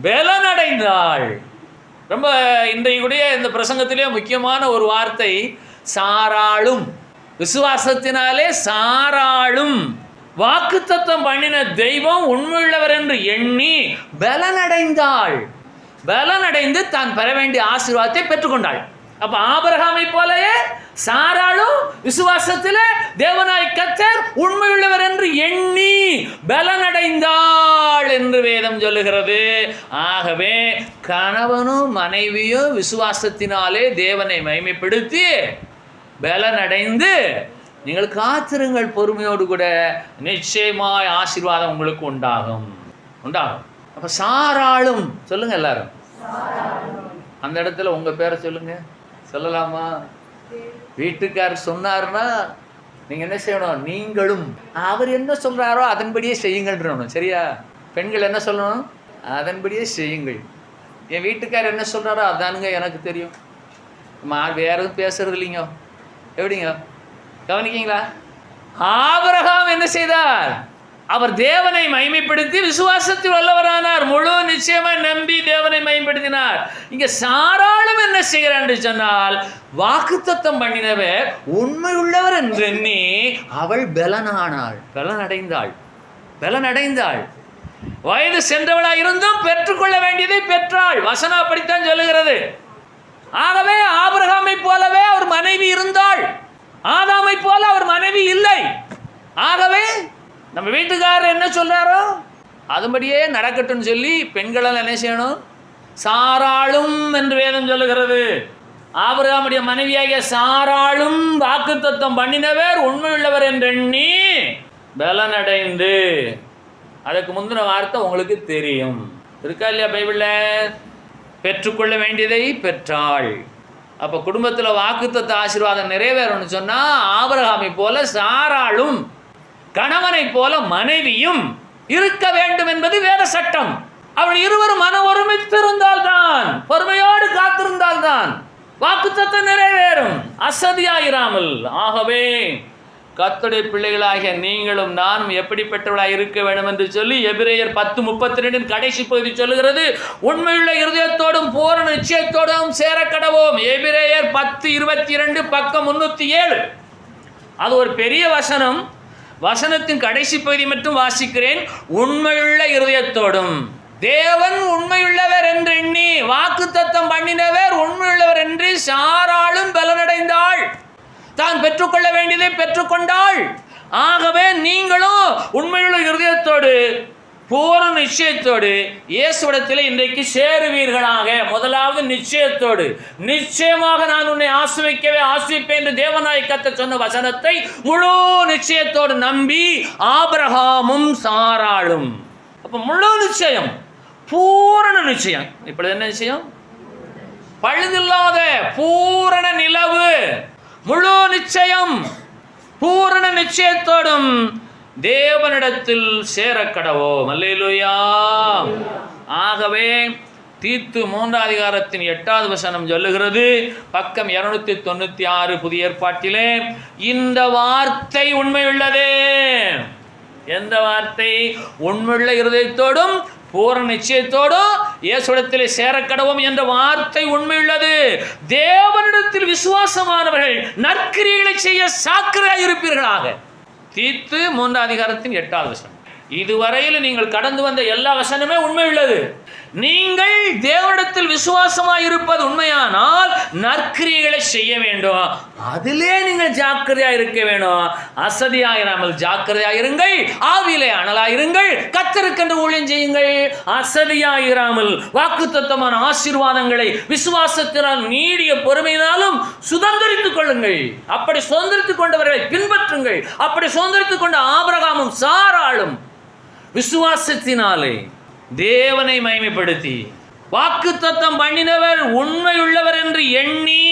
பலனடைந்தாள். ரொம்ப இன்றைய இந்த பிரசங்கத்திலே முக்கியமான ஒரு வார்த்தை சாராளும். விசுவாசத்தினாலே சாராளும் வாக்குத்தத்தம் பண்ணின தெய்வம் உண்மையுள்ளவர் என்று எண்ணி பலனடைந்தாள். பலனடைந்து தான் பெற வேண்டிய ஆசீர்வாதத்தை பெற்றுக்கொண்டாள். அப்ப ஆபிரகாமை போலவே சாராளும் விசுவாசத்திலே தேவனாய் கர்த்தர் உண்மையுள்ளவர் என்று எண்ணி பலனடைந்தாள் என்று வேதம் சொல்லுகிறது. ஆகவே கணவனும் மனைவியும் விசுவாசத்தினாலே தேவனை மகிமைப்படுத்தி பலனடைந்து நீங்கள் காத்திருங்கள் பொறுமையோடு கூட, நிச்சயமாய் ஆசீர்வாதம் உங்களுக்கு உண்டாகும். அப்ப சாராளும் சொல்லுங்க எல்லாரும். அந்த இடத்துல உங்க பேரை சொல்லுங்க. சொல்லலாமா? வீட்டுக்காரர் சொன்னார்னா நீங்க என்ன செய்யணும்? நீங்களும் அவர் என்ன சொல்றாரோ அதன்படியே செய்யுங்கன்றணும். சரியா? பெண்கள் என்ன சொல்லணும்? அதன்படியே செய்யுங்கள். என் வீட்டுக்காரர் என்ன சொல்றாரோ அதானுங்க எனக்கு தெரியும், வேற எதுவும் பேசுறது இல்லைங்க. எப்படிங்க? கவனிக்கீங்களா? ஆபிரகாம் என்ன செய்தார்? அவர் தேவனை மகிமைப்படுத்தி விசுவாசத்தில் வல்லவரானார். முழு நிச்சயமா நம்பி தேவனை மகிமைப்படுத்தினார். இங்க சாராளும் என்ன செய்கிறார் என்று சொன்னால், வாக்குத்தத்தம் பண்ணினவர் உண்மை உள்ளவர் என்று எண்ணி அவள் பலனானாள், பலனடைந்தாள். வயது சென்றவளாய் இருந்தும் பெற்றுக்கொள்ள வேண்டியதை பெற்றாள். வசனம் அப்படித்தான் சொல்லுகிறது. ஆகவே ஆபிரகாமை போலவே அவர் மனைவி இருந்தாள், ஆதாமை போல அவர் மனைவி இல்லை. ஆகவே நம்ம வீட்டுக்காரர் என்ன சொல்றாரோ அதுபடியே நடக்கட்டும் சொல்லி பெண்கள் என்ன செய்யணும்? சாராளும் என்று வேதம் சொல்லுகிறது. ஆபிரகாமுடைய மனைவியாகிய சாராளும் வாக்குத்தத்தம் பண்ணினவர் உண்மையுள்ளவர் என்று எண்ணி பலனடைந்து. அதுக்கு முந்தின வார்த்தை உங்களுக்கு தெரியும், இருக்கா இல்லையா பைபிள்ல? பெற்றுக்கொள்ள வேண்டியதை பெற்றாள். அப்போ குடும்பத்தில் வாக்குத்தத்த ஆசீர்வாதம் நிறைவேறணும்னு சொன்னால் ஆபிரகாமை போல சாராளும் கணவனை போல மனைவியும் இருக்க வேண்டும் என்பது வேத சட்டம். அவள் இருவரும் மன ஒருமித்திருந்தால்தான், பொறுமையோடு காத்திருந்தால்தான் வாக்குத்தத்தம் நிறைவேறும், அசதியாயிராமல். ஆகவே கர்த்தருடைய பிள்ளைகளாகிய நீங்களும் நானும் எப்படிப்பட்டவளாக இருக்க வேண்டும் என்று சொல்லி எபிரேயர் 10:32 கடைசி பகுதி சொல்லுகிறது. உண்மையுள்ள இருதயத்தோடும் பூரண நிச்சயத்தோடும் சேர கடவோம். எபிரேயர் 10:22 பக்கம் 307. அது ஒரு பெரிய வசனம். வசனத்தின் கடைசி பகுதி மட்டும் வாசிக்கிறேன். உண்மையுள்ள இருதயத்தோடும் தேவன் உண்மையுள்ளவர் என்று எண்ணி வாக்குத்தத்தம் பண்ணினவர் உண்மையுள்ளவர் என்று சாராளும் பலனடைந்தாள், தான் பெற்றுக்கொள்ள வேண்டியதை பெற்றுக்கொண்டாள். ஆகவே நீங்களும் உண்மையுள்ள இருதயத்தோடு பூரண நிச்சயத்தோடு இயேசுவிடத்தில் இன்றைக்கு சேருவீர்களாக. முதலாவது நிச்சயத்தோடு, நிச்சயமாக நான் உன்னை ஆசீர்வதிப்பேன் என்று தேவனாய் கர்த்தர் சொன்ன வசனத்தை முழு நிச்சயத்தோடு நம்பி ஆபிரகாமும் சாராளும். அப்ப முழு நிச்சயம், பூரண நிச்சயம். இப்பொழுது என்ன நிச்சயம்? பழுதில்லாத பூரண நிலவு, முழு நிச்சயம், பூரண நிச்சயத்தோடும் தேவனிடத்தில் சேர கடவோம். அல்லேலூயா. ஆகவே தீத்து 3 அதிகாரத்தின் 8வது வசனம் சொல்லுகிறது, பக்கம் 296 புதிய ஏற்பாட்டிலே, இந்த வார்த்தை உண்மையுள்ளது. எந்த வார்த்தை? உண்மையுள்ள இருதயத்தோடும் பூரண நிச்சயத்தோடும் இயேசுவிடத்திலே சேரக்கடவும் என்ற வார்த்தை உண்மையுள்ளது. தேவனிடத்தில் விசுவாசமானவர்கள் நற்கிரியைகளை செய்ய சாக்கிரராய் இருப்பீர்களாக. தீத்து 3:8 வசனம். இதுவரையில் நீங்கள் கடந்து வந்த எல்லா வசனமே உண்மையுள்ளது. நீங்கள் தேவனிடத்தில் விசுவாசமாய் இருப்பது உண்மையானால் நற்கிரியைகளை செய்ய வேண்டும். அதிலே நீங்கள் ஜாக்கிரதையாக இருக்க வேண்டும். அசதியாயிராமல் ஜாக்கிரதையாயிருங்கள், ஆவியிலே அனலாயிருங்கள், கர்த்தருக்கென்று ஊழியம் செய்யுங்கள். அசதியாயிராமல் வாக்குத்தத்தமான ஆசீர்வாதங்களை விசுவாசத்தினால் நீடிய பொறுமையினாலும் சுதந்திரித்துக் கொள்ளுங்கள். அப்படி சுதந்திரித்துக் கொண்டவர்களை பின்பற்றுங்கள். அப்படி சுதந்திரித்துக் கொண்ட ஆபிரகாமும் சாராளும் விசுவாசத்தினாலே தேவனை மகிமைப்படுத்தி வாக்குத்தத்தம் பண்ணினவர் உண்மையுள்ளவர் என்று எண்ணி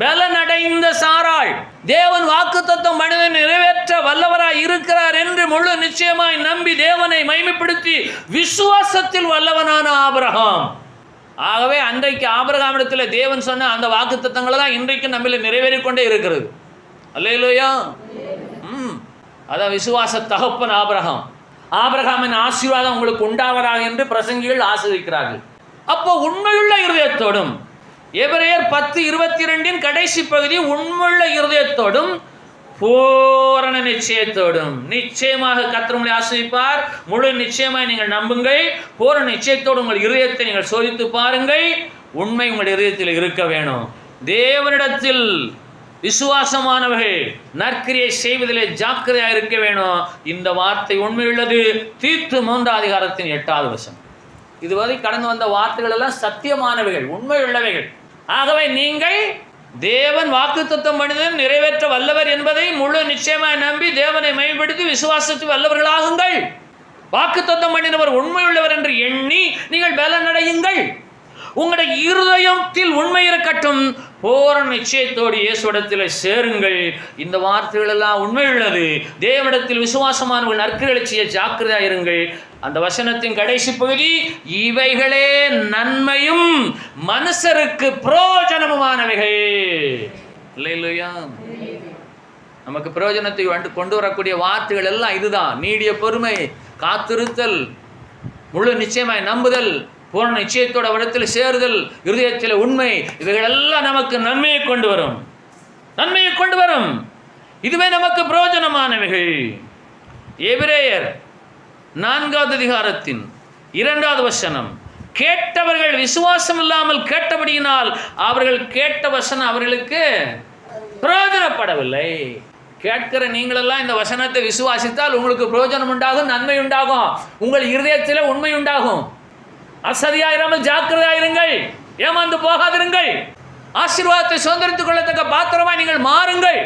பலனடைந்த சாராள் தேவன் வாக்குத்தத்தம் பண்ணினதை நிறைவேற்ற வல்லவராய் இருக்கிறார் என்று முழு நிச்சயமாய் நம்பி தேவனை மகிமைப்படுத்தி விசுவாசத்தில் வல்லவனான ஆபிரகாம். ஆகவே அன்றைக்கு ஆபிரகாமிடத்தில் தேவன் சொன்ன அந்த வாக்குத்தத்தங்களை தான் இன்றைக்கு நம்மள நிறைவேறிக்கொண்டே இருக்கிறது. அல்லேலூயா. அதான் விசுவாச தகப்பன் ஆபிரகாம். ஆபிரகாமின் ஆசீர்வாதம் உங்களுக்கு உண்டாவதாக என்று பிரசங்கிகள் ஆசீர்வதிக்கிறார்கள். அப்போ உண்மையுள்ள இருதயத்தோடும், எபிரேயர் 10:22 கடைசி பகுதி, உண்மையுள்ள இருதயத்தோடும் பூரண நிச்சயத்தோடும் நிச்சயமாக கர்த்தர் உங்களை ஆசீர்வதிப்பார். முழு நிச்சயமாக நீங்கள் நம்புங்கள். பூரண நிச்சயத்தோடு உங்கள் இருதயத்தை நீங்கள் சோதித்து பாருங்கள். உண்மை உங்கள் இருதயத்தில் இருக்க வேணும். தேவனிடத்தில் விசுவாசமானவர்கள் நற்கிரியை செய்வதிலே ஜாக்கிரதையாக இருக்க வேணும். இந்த வார்த்தை உண்மையுள்ளது. தீத்து 3:8 வசனம். இதுவரை கடந்து வந்த வார்த்தைகள் எல்லாம் சத்தியமானவைகள், உண்மையுள்ளவைகள். ஆகவே நீங்கள் தேவன் வாக்குத்தத்தம் பண்ணினதை நிறைவேற்ற வல்லவர் என்பதை முழு நிச்சயமாய் நம்பி தேவனை மகிமைப்படுத்தி விசுவாசத்தில் வல்லவர்களாகுங்கள். வாக்குத்தத்தம் பண்ணினவர் உண்மையுள்ளவர் என்று எண்ணி நீங்கள் பலனடையுங்கள். உங்களுடைய இருதயத்தில் உண்மை இருக்கட்டும். பூரண நிச்சயத்தோடு இயேசுவிடத்தில் சேருங்கள். இந்த வார்த்தைகள் எல்லாம் உண்மையுள்ளது. தேவனிடத்தில் விசுவாசமானவர்கள் நற்கிரியைகளை செய்ய ஜாக்கிரதையாக இருங்கள். அந்த வசனத்தின் கடைசி பகுதி, இவைகளே நன்மையும் மனுஷருக்கு பிரயோஜனமுமானவைகள். இல்லையா? நமக்கு பிரயோஜனத்தை கொண்டு வரக்கூடிய வார்த்தைகள் எல்லாம் இதுதான். நீடிய பொறுமை, காத்திருத்தல், முழு நிச்சயமாய் நம்புதல், பூரண நிச்சயத்தோட இடத்தில் சேருதல், இருதயத்தில் உண்மை, இவைகளெல்லாம் நமக்கு நன்மையை கொண்டு வரும். நன்மையை கொண்டு வரும். இதுவே நமக்கு பிரயோஜனமானவைகள். எபிரேயர் 4:2 வசனம், கேட்டவர்கள் விசுவாசம் இல்லாமல் கேட்டபடியினால் அவர்கள் கேட்ட வசனம் அவர்களுக்கு பிரயோஜனப்படவில்லை. கேட்கிற நீங்களெல்லாம் இந்த வசனத்தை விசுவாசித்தால் உங்களுக்கு பிரயோஜனம் உண்டாகும், நன்மை உண்டாகும், உங்கள் இருதயத்தில் உண்மை உண்டாகும். அசதியாயிராமல் ஜாக்கிரதையாயிருங்கள், ஏமாந்து போகாதிருங்கள், ஆசீர்வாதத்தை சுதந்திரித்துக் கொள்ளத்தக்க பாத்திரமாய் நீங்கள் மாறுங்கள்.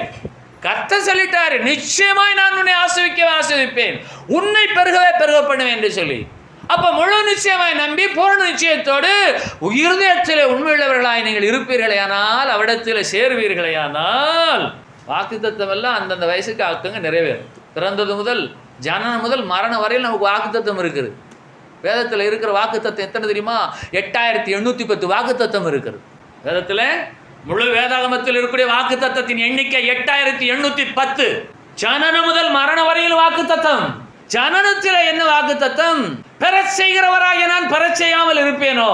கர்த்தர் சொல்லிட்டாரு, நிச்சயமாய் நான் உன்னை ஆசீர்வதிப்பேன், உன்னை பெருகவே பெருக பண்ணுவேன் என்று சொல்லி. அப்ப முழு நிச்சயமாய் நம்பி பூரண நிச்சயத்தோடு இருதயத்தில் உண்மையுள்ளவர்களாய் நீங்கள் இருப்பீர்களேயானால், அவ்விடத்தில் சேருவீர்களேயானால், வாக்குத்தத்தம் எல்லாம் அந்தந்த வயசுக்கு ஆக்குங்க நிறைவேறும். பிறந்தது முதல் ஜனனம் முதல் மரணம் வரையில் நமக்கு வாக்குத்தத்தம் இருக்குது. வேதத்தில் இருக்கிற வாக்குத்தத்தம் எத்தனை தெரியுமா? 8810 வாக்குத்தத்தம் இருக்கிறது வேதத்தில். முழு வேதாகமத்தில் இருக்கக்கூடிய வாக்குத்தத்தத்தின் எண்ணிக்கை 8810. ஜனனம் முதல் மரணம் வரையில் வாக்குத்தத்தம். ஜனனத்தில் என்ன வாக்குத்தத்தம்? பெறச் செய்கிறவராக நான் பெறச் செய்யாமல் இருப்பேனோ?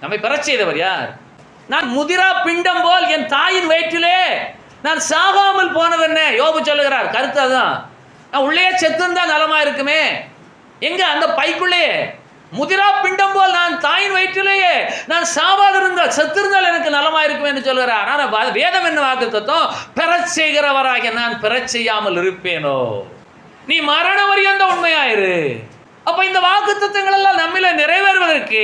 நம்மை பெறச் செய்தவர் யார்? நான் முதிரா பிண்டம் போல் என் தாயின் வயிற்றிலே நான் சாகாமல் போனதென்ன? யோபு சொல்லுகிறார். கருத்து அதுதான். நான் உள்ளே செத்துருந்தா நலமா இருக்குமே. எங்க? அந்த பைக்குள்ளே முதிரா பிண்டம் போல் நான் தாயின் வயிற்றிலேயே நான் சாவாதிருந்தால், செத்திருந்தால் எனக்கு நலமா இருக்கும் என்று சொல்கிறார். ஆனால் வேதம் என்ன வாக்குத்தத்தம்? பெறச் செய்கிறவராக நான் பெறச் செய்யாமல் இருப்பேனோ? நீ மரண வரியந்த உண்மையாயிரு. அப்ப இந்த வாக்குத்தத்தங்கள் எல்லாம் நம்மில நிறைவேறுவதற்கு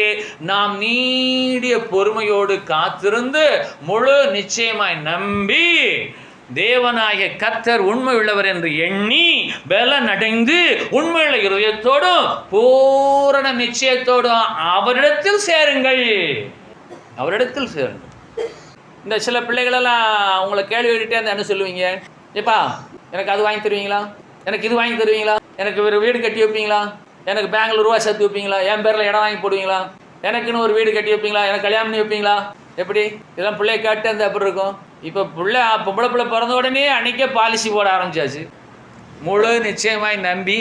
நாம் நீடிய பொறுமையோடு காத்திருந்து முழு நிச்சயமாய் நம்பி தேவனாகிய கர்த்தர் உண்மை உள்ளவர் என்று எண்ணி பலன் அடைந்து உண்மையுள்ள இருதயத்தோடும் பூரண நிச்சயத்தோடும் அவரிடத்தில் சேருங்கள். அவரிடத்தில் சேருங்கள். இந்த சில பிள்ளைகளெல்லாம் உங்களை கேள்வி கேட்டுட்டே இருந்தா என்ன சொல்லுவீங்க? ஏப்பா எனக்கு அது வாங்கி தருவீங்களா? எனக்கு இது வாங்கி தருவீங்களா? எனக்கு ஒரு வீடு கட்டி வைப்பீங்களா? எனக்கு பேங்க்ல ரூபா சேர்த்து வைப்பீங்களா? என் பேரில் இடம் வாங்கி போடுவீங்களா? எனக்குன்னு ஒரு வீடு கட்டி வைப்பீங்களா? எனக்கு கல்யாணம் பண்ணி வைப்பீங்களா? எப்படி? இதெல்லாம் பிள்ளைய கேட்டு இருந்தால் எப்படி இருக்கும்? இப்போ பொம்பளை பிள்ளை பிறந்த உடனே அன்றைக்கே பாலிசி போட ஆரம்பிச்சாச்சு. முழு நிச்சயமாய் நம்பி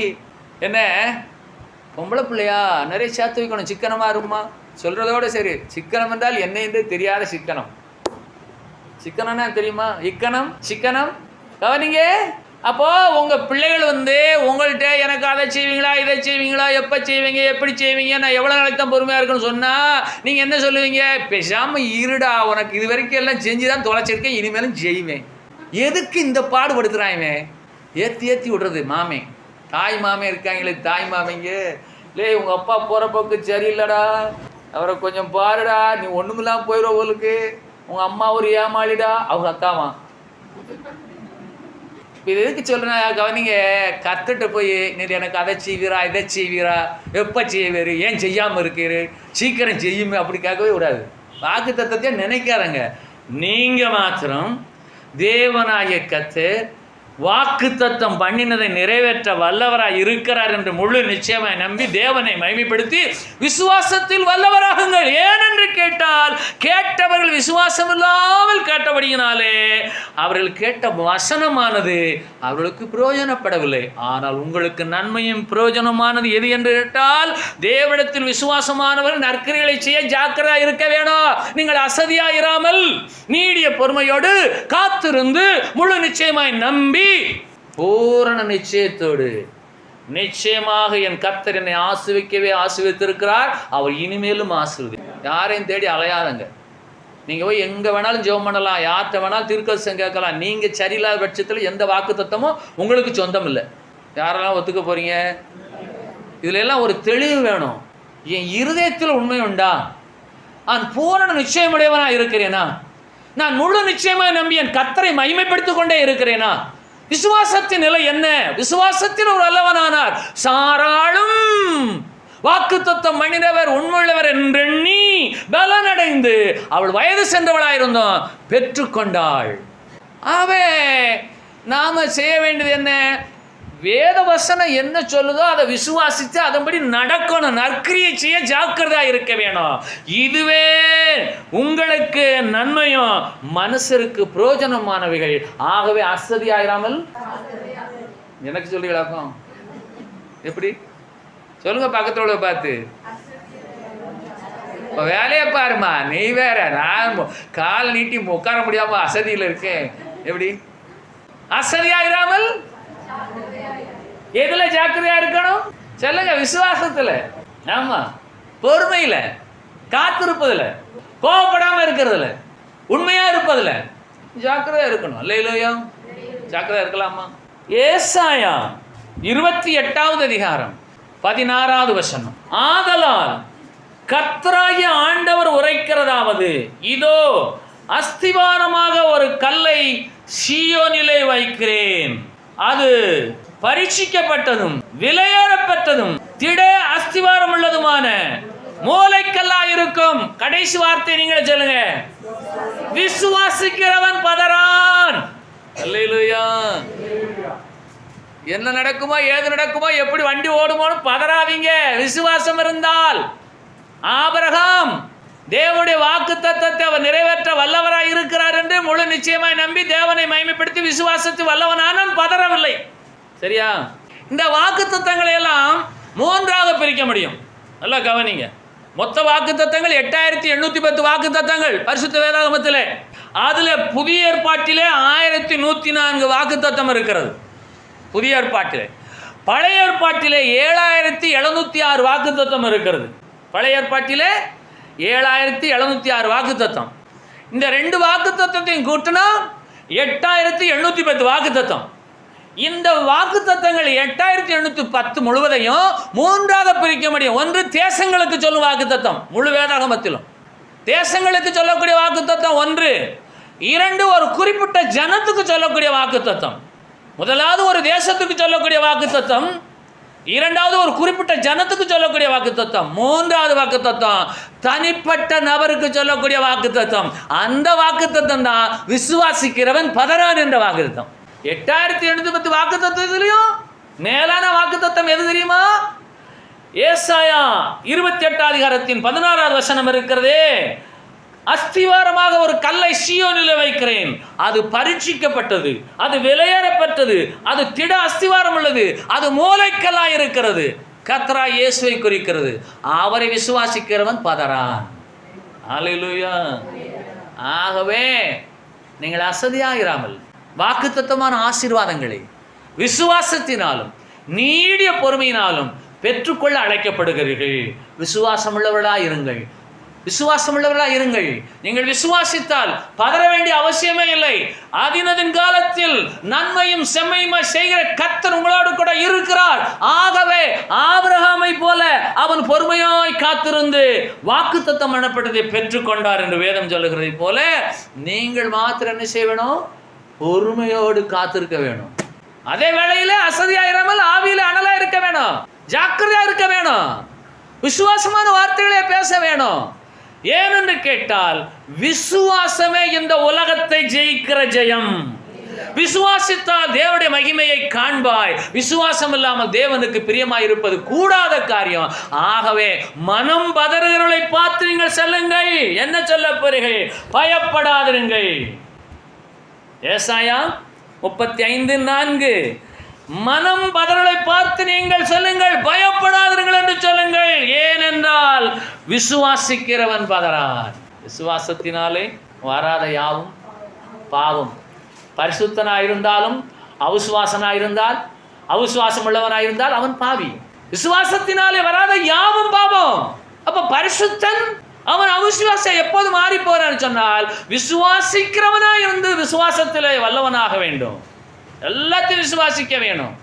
என்ன பொம்பளை பிள்ளையா நிறைய சேர்த்து வைக்கணும். சிக்கனமாக இருக்குமா சொல்கிறதோட சரி. சிக்கனம் என்றால் என்ன என்று தெரியாத சிக்கனம். சிக்கனம்னா தெரியுமா? இக்கனம் சிக்கனம். கவனிங்க. அப்போது உங்கள் பிள்ளைகள் உங்கள்கிட்ட எனக்கு அதை செய்வீங்களா, இதை செய்வீங்களா, எப்போ செய்வீங்க, எப்படி செய்வீங்க, நான் எவ்வளோ நாளைக்கு தான் பொறுமையாக இருக்குன்னு சொன்னால் நீங்கள் என்ன சொல்லுவீங்க? பேசாமல் இருடா, உனக்கு இது வரைக்கும் எல்லாம் செஞ்சு தான் தொலைச்சிருக்கேன், இனிமேலும் செய்வேன். எதுக்கு இந்த பாடுபடுத்துகிறாங்க? ஏற்றி விடுறது. மாமே தாய் மாமே இருக்காங்களே, தாய் மாமைங்க, லே உங்கள் அப்பா போகிற போக்கு சரியில்லடா, அவரை கொஞ்சம் பாருடா, நீ ஒன்றுமில்லாமல் போயிடுவ. உங்களுக்கு உங்கள் அம்மா ஒரு ஏமாளிடா, அவங்க அக்காவா. இது எதுக்கு சொல்கிறேன்? கவனிங்க. கற்றுட்டு போய் நீ எனக்கு அதை செய்வீரா, இதை செய்வீரா, எப்போ செய்வீர், ஏன் செய்யாமல் இருக்கிறீர், சீக்கிரம் செய்யுமே, அப்படி கேட்கவே விடாது. வாக்கு தத்தத்தையே நினைக்காதங்க. நீங்கள் மாத்திரம் தேவனாகிய கர்த்தர் வாக்கு தத்தம் பண்ணினதை நிறைவேற்ற வல்லவராக இருக்கிறார் என்று முழு நிச்சயமாய் நம்பி தேவனை மகிமைப்படுத்தி விசுவாசத்தில் வல்லவராகுங்கள். ஏனென்று கேட்டால் கேட்டவர்கள் விசுவாசம் இல்லாமல் கேட்டபடியினாலே அவர்கள் கேட்ட வசனமானது அவர்களுக்கு பிரயோஜனப்படவில்லை. ஆனால் உங்களுக்கு நன்மையும் பிரயோஜனமானது எது என்று கேட்டால் தேவனிடத்தில் விசுவாசமானவர்கள் நற்கிரிகளை செய்ய ஜாக்கிரதையாக இருக்க வேணும். நீங்கள் அசதியாக இராமல் நீடிய பொறுமையோடு காத்திருந்து முழு நிச்சயமாய் நம்பி பூரண நிச்சயத்தோடு நிச்சயமாக என் கர்த்தர் என்னை ஆசீர்வதித்திருக்கிறார், அவர் இனிமேலும் ஆசீர்வதி. யாரையும் தேடி அலையாதங்க. நீங்கள் போய் எங்கே வேணாலும் ஜெபம் பண்ணலாம், யார்கிட்ட வேணாலும் தீர்க்கதரிசனம் கேட்கலாம். நீங்கள் சரியில்லாத பட்சத்தில் எந்த வாக்குத்தத்தமும் உங்களுக்கு சொந்தம் இல்லை. யாரெல்லாம் ஒத்துக்க போகிறீங்க? இதுல எல்லாம் ஒரு தெளிவு வேணும். என் இருதயத்தில் உண்மை உண்டா? நான் பூரண நிச்சயமுடையவனாக இருக்கிறேனா? நான் முழு நிச்சயமாக நம்பி என் கர்த்தரை மகிமைப்படுத்திக் கொண்டே இருக்கிறேனா? விசுவாசத்தின் நிலை என்ன? விசுவாசத்தில் ஒரு அல்லவனானார். சாராளும் வாக்குத்தத்தம் பண்ணினவர் உண்மையுள்ளவர் என்றெண்ணி பலனடைந்து அவள் வயது சென்றவளாயிருந்தோம் பெற்றுக்கொண்டாள். ஆவே நாம செய்ய வேண்டியது என்ன? வேத வசனம் என்ன சொல்லுதோ அதை விசுவாசித்து அதன்படி நடக்கணும். நற்கிரியை செய்ய ஜாக்கிரதையாக இருக்க வேணும். இதுவே உங்களுக்கு நன்மையும் மனுஷருக்கு பிரயோஜனமானவைகள். ஆகவே அசதியாயிராமல் எனக்கு சொல்லிக்கலாக்கும். எப்படி சொல்லுங்க பக்கத்தோட பார்த்து. இப்போ வேலையை பாருமா, நீ வேற. நான் கால் நீட்டி உட்கார முடியாம அசதியில் இருக்கேன். எப்படி அசதியாயிராமல் எதுல ஜாக்கிரதையா இருக்கணும் சொல்லுங்க? விசுவாசத்துல, ஆமா, பொறுமையில, காத்திருப்பதுல, கோபப்படாம இருக்கிறதுல, உண்மையா இருப்பதுல ஜாக்கிரதையா இருக்கணும். அல்லேலூயா. ஜாக்கிரதையா இருக்கலாமா? ஏசாயா 28வது அதிகாரம் 16வது வசனம். ஆதலால் கர்த்தராகிய ஆண்டவர் உரைக்கிறதாவது, இதோ அஸ்திவாரமாக ஒரு கல்லை சீயோனிலே வைக்கிறேன், அது பரீட்சிக்கப்பட்டதும் விலையேறப்பட்டதும் திட அஸ்திவாரம் உள்ளதுமான மூலைக்கல்லா இருக்கும். கடைசி வார்த்தை நீங்களே சொல்லுங்க. விசுவாசிக்கிறவன் பதறான். அல்லேலூயா. என்ன நடக்குமோ, ஏது நடக்குமோ, எப்படி வண்டி ஓடுமோன்னு பதறாதீங்க. விசுவாசம் இருந்தால் ஆபிரகாம் தேவனுடைய வாக்கு தத்தத்தை அவர் நிறைவேற்ற வல்லவராய் இருக்கிறார் என்று முழு நிச்சயமாய் நம்பி தேவனை மகிமைப்படுத்தி விசுவாசத்து வல்லவனான பதறவில்லை. சரியா? இந்த வாக்கு தத்தங்களை எல்லாம் 3ஆக பிரிக்க முடியும். நல்லா கவனிங்க. மொத்த வாக்கு தத்தங்கள் 8810 வாக்கு தத்தங்கள் பரிசுத்த வேதாகமத்திலே. அதுல புதிய ஏற்பாட்டிலே 1104 வாக்கு தத்தம் இருக்கிறது. புதிய ஏற்பாட்டிலே. பழைய ஏற்பாட்டிலே 7706 வாக்கு தத்தம் இருக்கிறது. பழைய ஏற்பாட்டிலே 7706 வாக்கு தத்தம். இந்த 2 வாக்கு தத்தத்தையும் கூட்டினா 8810 வாக்கு தத்தம். இந்த வாக்கு தத்தங்கள் 8810 முழுவதையும் 3ஆக பிரிக்க முடியும். ஒன்று தேசங்களுக்கு சொல்லும் வாக்கு தத்தம், முழு வேதாகமத்திலும் தேசங்களுக்கு சொல்லக்கூடிய வாக்கு தத்தம் ஒன்று. 2 ஒரு குறிப்பிட்ட ஜனத்துக்கு சொல்லக்கூடிய வாக்கு தத்தம். முதலாவது ஒரு தேசத்துக்கு சொல்லக்கூடிய வாக்கு தத்தம், 2வது ஒரு குறிப்பிட்ட ஜனத்துக்கு சொல்லக்கூடிய வாக்கு தத்தம், 3வது வாக்கு தத்தம் தனிப்பட்ட நபருக்கு சொல்லக்கூடிய வாக்கு தத்தம். அந்த வாக்கு தத்தம் தான் விசுவாசிக்கிறவன் பதறான் என்ற வாக்கு தத்தம். 8810 வாக்கு தத்தத்திலையும் மேலான வாக்கு தத்தம் எது தெரியுமா? ஏசாயா 28 அதிகாரத்தின் 16வது வசனம் இருக்கிறதே, அஸ்திவாரமாக ஒரு கல்லை சீயோனிலே வைக்கிறேன், அது பரீட்சிக்கப்பட்டது, அது விலையேறப்பட்டது, அது திட அஸ்திவாரம் உள்ளது, அது மூலைக்கல்லாய் இருக்கிறது. கர்த்தராகிய இயேசுவை குறிக்கிறது. அவரை விசுவாசிக்கிறவன் பதறான். அல்லேலூயா. ஆகவே நீங்கள் அசதியாயிராமல் வாக்குத்தத்தமான ஆசீர்வாதங்களை விசுவாசத்தினாலும் நீடிய பொறுமையினாலும் பெற்றுக்கொள்ள அழைக்கப்படுகிறீர்கள். விசுவாசமுள்ளவர்களாக இருங்கள், விசுவாசமுள்ளவர்களாக இருங்கள். நீங்கள் விசுவாசித்தால் பதற வேண்டிய அவசியமே இல்லை. அதினதின் காலத்தில் நன்மையும் செம்மையுமா செய்கிற கர்த்தர் உங்களோடு கூட இருக்கிறார். ஆகவே ஆபிரகாமை போல அவன் பொறுமையாய் காத்திருந்து வாக்குத்தத்தம் பண்ணப்பட்டதை பெற்றுக்கொண்டார் என்று வேதம் சொல்லுகிறதை போல நீங்கள் மாத்திரம் என்ன செய்ய வேணும்? பொறுமையோடு காத்திருக்க வேணும். அதே வேளையில அசதியாயிராமல் ஆவியில அனலா இருக்க வேணும், ஜாக்கிரதையா இருக்க வேணும், விசுவாசமான வார்த்தைகளே பேச வேணும். ஏனென்று கேட்டால் விசுவாசமே இந்த உலகத்தை ஜெயிக்கிற ஜெயம். விசுவாசித்தால் தேவனுடைய மகிமையை காண்பாய். விசுவாசம் இல்லாமல் தேவனுக்கு பிரியமாய் இருப்பது கூடாத காரியம். ஆகவே மனம் பதறுகிறவர்களை பார்த்து நீங்கள் சொல்லுங்கள். என்ன சொல்ல போறீர்கள்? பயப்படாதிருங்கள். ஏசாயா 35:4 மனம் பதறலை பார்த்து நீங்கள் சொல்லுங்கள், பயப்படாதீர்கள் என்று சொல்லுங்கள். ஏனென்றால் விசுவாசிக்கிறவன் பதறான். விசுவாசத்தினாலே வராத யாவும் பாவம். பரிசுத்தனாயிருந்தாலும் அவிசுவாசனாயிருந்தால், அவிசுவாசம் உள்ளவனாயிருந்தால் அவன் பாவி. விசுவாசத்தினாலே வராத யாவும் பாவம். அப்ப பரிசுத்தன் அவன் அவிசுவாசம் எப்போது மாறி போறான்னு சொன்னால் விசுவாசிக்கிறவனா இருந்து விசுவாசத்திலே வல்லவனாக வேண்டும். எல்லாத்தையும் விசுவாசிக்க வேணும்.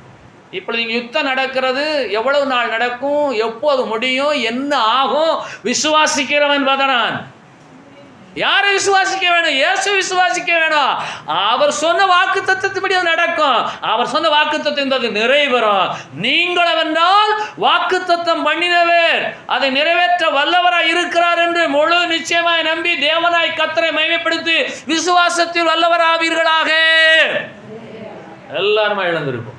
இப்பொழுது இங்கே யுத்தம் நடக்கிறது. எவ்வளவு நாள் நடக்கும், எப்போது முடியும், என்ன ஆகும்? விசுவாசிக்கிறவன் பதறான். யாரை விசுவாசிக்க வேணும்? இயேசு விசுவாசிக்க வேணும். அவர் சொன்ன வாக்கு தத்தத்தின்படி அது நடக்கும். அவர் சொன்ன வாக்கு தத்தம் நிறைவேறும். நீங்கள் அவனால் வாக்கு தத்தம் பண்ணினவர் அதை நிறைவேற்ற வல்லவராய் இருக்கிறார் என்று முழு நிச்சயமாய் நம்பி தேவனாய் கர்த்தரை மகிமைப்படுத்தி விசுவாசத்தில் வல்லவராவீர்களாக. எல்லாருமே இழந்திருப்போம்.